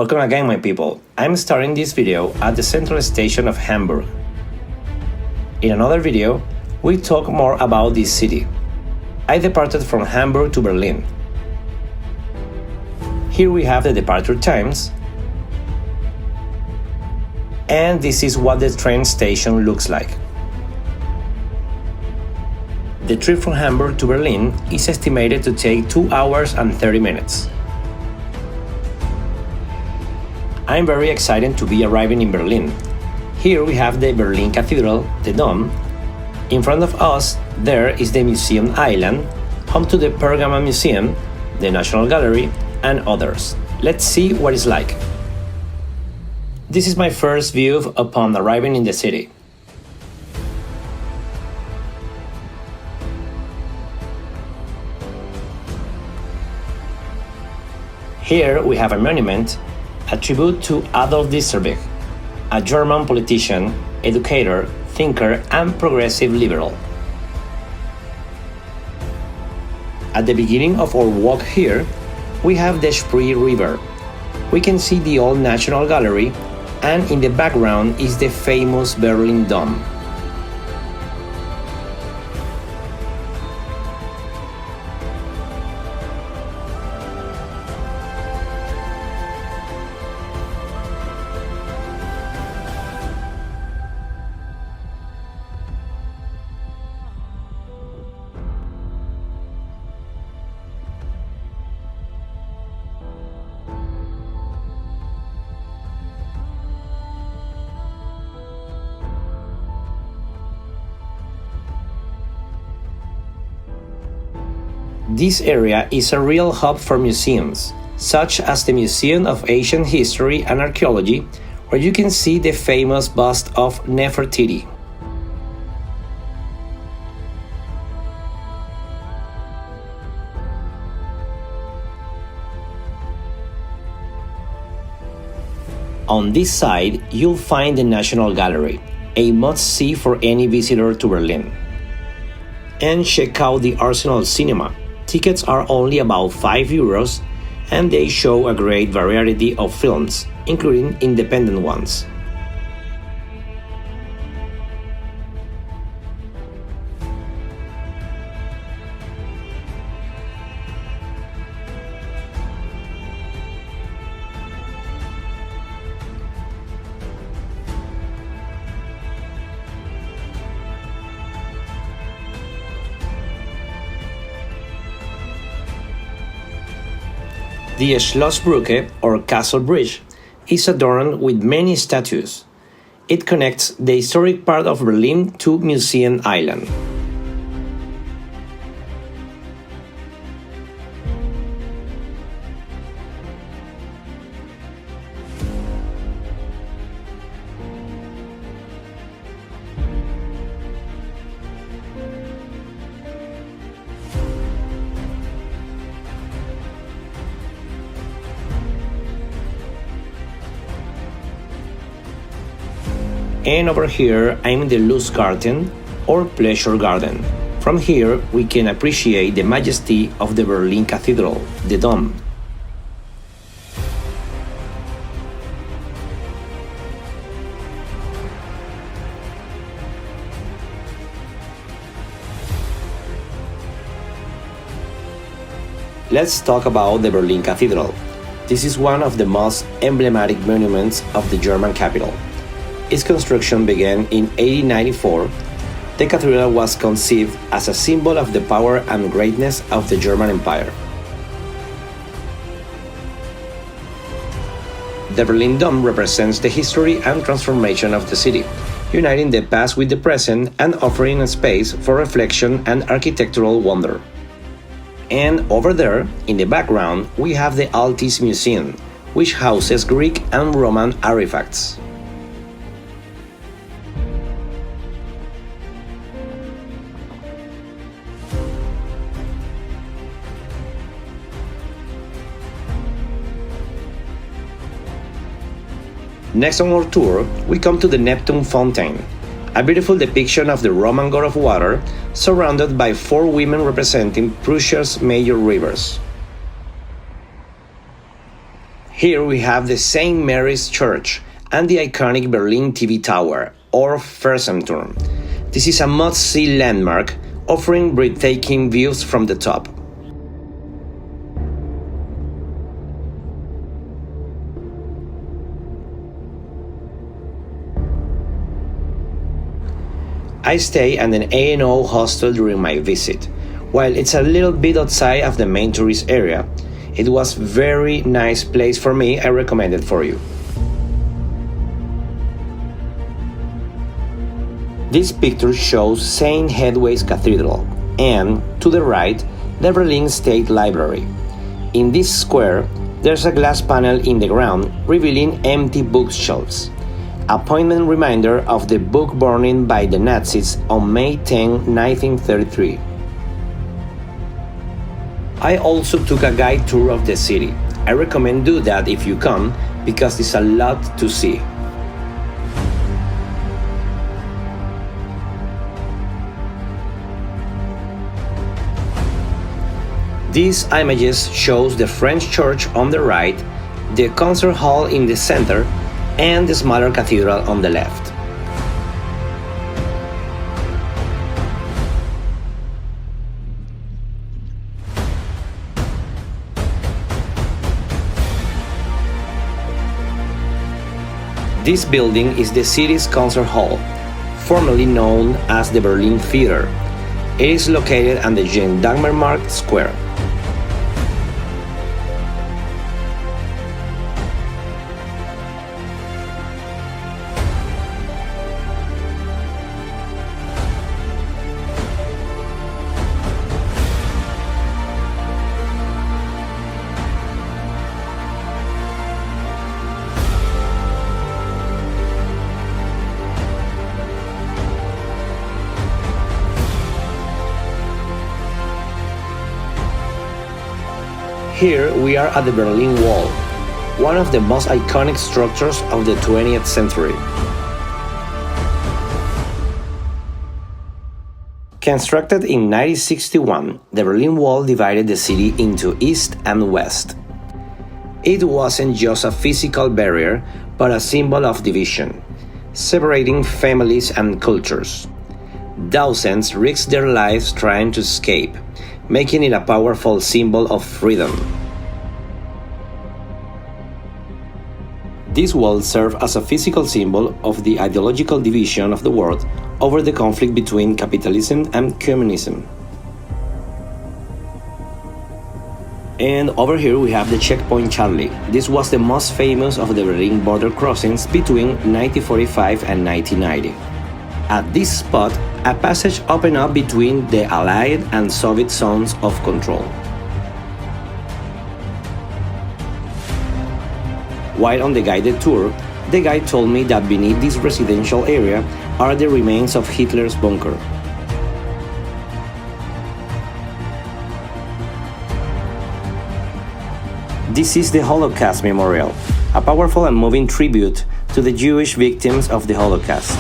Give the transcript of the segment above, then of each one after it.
Welcome again, my people. I'm starting this video at the central station of Hamburg. In another video, we talk more about this city. I departed from Hamburg to Berlin. Here we have the departure times, and this is what the train station looks like. The trip from Hamburg to Berlin is estimated to take 2 hours and 30 minutes. I'm very excited to be arriving in Berlin. Here we have the Berlin Cathedral, the Dome. In front of us, there is the Museum Island, home to the Pergamon Museum, the National Gallery, and others. Let's see what it's like. This is my first view upon arriving in the city. Here we have a monument, a tribute to Adolf Diesterweg, a German politician, educator, thinker, and progressive liberal. At the beginning of our walk here, we have the Spree River. We can see the old National Gallery, and in the background is the famous Berlin Dome. This area is a real hub for museums, such as the Museum of Ancient History and Archaeology, where you can see the famous bust of Nefertiti. On this side, you'll find the National Gallery, a must-see for any visitor to Berlin. And check out the Arsenal Cinema. Tickets are only about €5, and they show a great variety of films, including independent ones. The Schlossbrücke, or Castle Bridge, is adorned with many statues. It connects the historic part of Berlin to Museum Island. And over here, I'm in the Lustgarten, or Pleasure Garden. From here, we can appreciate the majesty of the Berlin Cathedral, the Dome. Let's talk about the Berlin Cathedral. This is one of the most emblematic monuments of the German capital. Its construction began in 1894. The cathedral was conceived as a symbol of the power and greatness of the German Empire. The Berlin Dome represents the history and transformation of the city, uniting the past with the present and offering a space for reflection and architectural wonder. And over there, in the background, we have the Altis Museum, which houses Greek and Roman artifacts. Next on our tour, we come to the Neptune Fountain, a beautiful depiction of the Roman god of water, surrounded by 4 women representing Prussia's major rivers. Here we have the St. Mary's Church and the iconic Berlin TV Tower, or Fernsehturm. This is a must-see landmark, offering breathtaking views from the top. I stay at an A&O hostel during my visit. While it's a little bit outside of the main tourist area, it was very nice place for me. I recommend it for you. This picture shows St. Hedwig's Cathedral and, to the right, the Berlin State Library. In this square, there's a glass panel in the ground revealing empty bookshelves, a poignant reminder of the book burning by the Nazis on May 10, 1933. I also took a guide tour of the city. I recommend do that if you come, because there's a lot to see. These images shows the French church on the right, the concert hall in the center, and the smaller cathedral on the left. This building is the city's concert hall, formerly known as the Berlin Theater. It is located on the Gendarmenmarkt Square. Here we are at the Berlin Wall, one of the most iconic structures of the 20th century. Constructed in 1961, the Berlin Wall divided the city into east and west. It wasn't just a physical barrier, but a symbol of division, separating families and cultures. Thousands risked their lives trying to escape, making it a powerful symbol of freedom. This wall served as a physical symbol of the ideological division of the world over the conflict between capitalism and communism. And over here we have the checkpoint Charlie. This was the most famous of the Berlin border crossings between 1945 and 1990. At this spot, a passage opened up between the Allied and Soviet zones of control. While on the guided tour, the guide told me that beneath this residential area are the remains of Hitler's bunker. This is the Holocaust Memorial, a powerful and moving tribute to the Jewish victims of the Holocaust.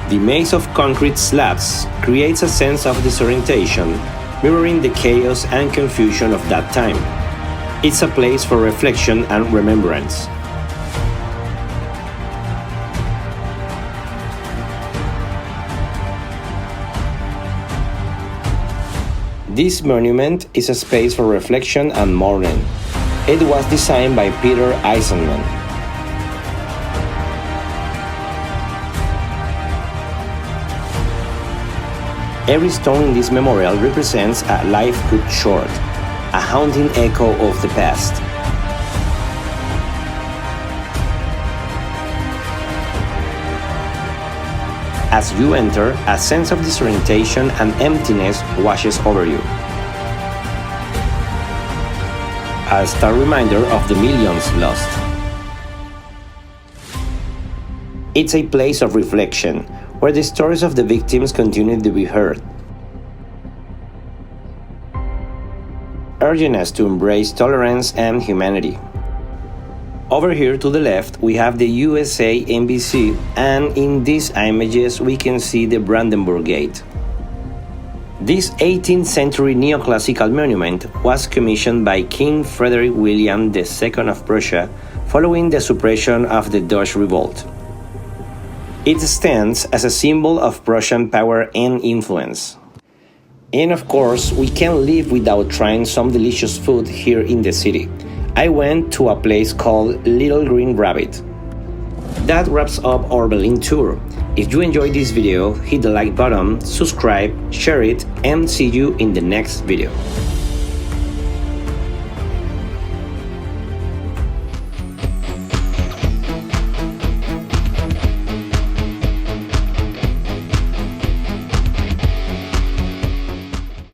The maze of concrete slabs creates a sense of disorientation, mirroring the chaos and confusion of that time. It's a place for reflection and remembrance. This monument is a space for reflection and mourning. It was designed by Peter Eisenman. Every stone in this memorial represents a life cut short, a haunting echo of the past. As you enter, a sense of disorientation and emptiness washes over you. A stark reminder of the millions lost. It's a place of reflection, where the stories of the victims continue to be heard, urging us to embrace tolerance and humanity. Over here to the left, we have the USA Embassy, and in these images we can see the Brandenburg Gate. This 18th century neoclassical monument was commissioned by King Frederick William II of Prussia following the suppression of the Dutch revolt. It stands as a symbol of Prussian power and influence. And of course, we can't live without trying some delicious food here in the city. I went to a place called Little Green Rabbit. That wraps up our Berlin tour. If you enjoyed this video, hit the like button, subscribe, share it, and see you in the next video.